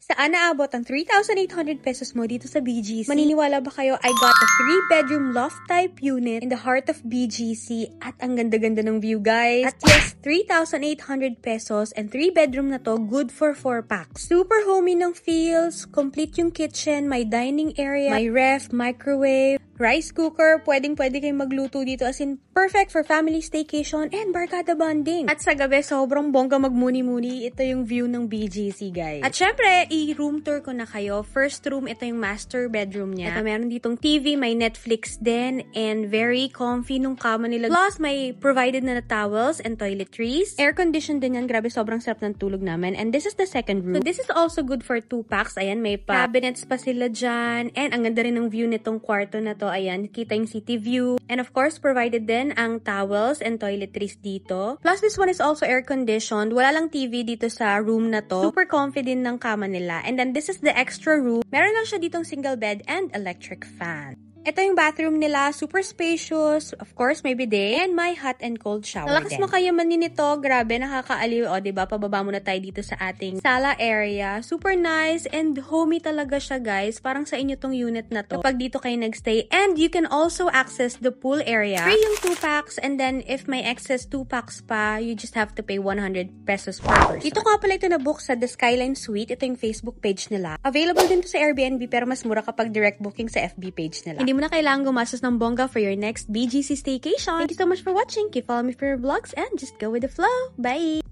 Saan naabot ang 3,800 pesos mo dito sa BGC? Maniniwala ba kayo I got a 3-bedroom loft type unit in the heart of BGC at ang ganda-ganda ng view, guys. At yes, 3,800 pesos and 3-bedroom na to, good for 4 packs. Super homey ng feels, complete yung kitchen, may dining area, may ref, microwave, rice cooker, pwedeng-pwede kayong magluto dito as in perfect for family staycation and barkada bonding. At sa gabi, sobrang bongga magmuni-muni. Ito yung view ng BGC, guys. At syempre, i-room tour ko na kayo. First room, ito yung master bedroom niya. Ito, meron ditong TV, may Netflix din, and very comfy nung kama nila. Plus, may provided na towels and toiletries. Air-conditioned din yan. Grabe, sobrang sarap ng tulog namin. And this is the second room. So, this is also good for 2 packs. Ayan, may cabinets pa sila dyan. And ang ganda rin ng view nitong kwarto na to. Ayan, kita yung city view. And of course, provided din ang towels and toiletries dito. Plus, this one is also air-conditioned. Wala lang TV dito sa room na to. Super comfy din ng kama nila. And then, this is the extra room. Meron lang siya ditong single bed and electric fan. Ito yung bathroom nila, super spacious. Of course, may bidet. And may hot and cold shower din. Lakas mo kayamanin nito. Grabe, nakakaaliw. O, diba? Pababa muna tayo dito sa ating sala area. Super nice and homey talaga siya, guys. Parang sa inyo tong unit na to kapag dito kayo nagstay. And you can also access the pool area. Free yung 2 packs. And then, if may excess 2 packs pa, you just have to pay 100 pesos per person. Dito nga pala ito na-book sa The Skyline Suite. Ito yung Facebook page nila. Available din to sa Airbnb pero mas mura kapag direct booking sa FB page nila. Hindi mo na kailangan gumastos ng bongga for your next BGC staycation. Thank you so much for watching. Keep following me for your vlogs and just go with the flow. Bye!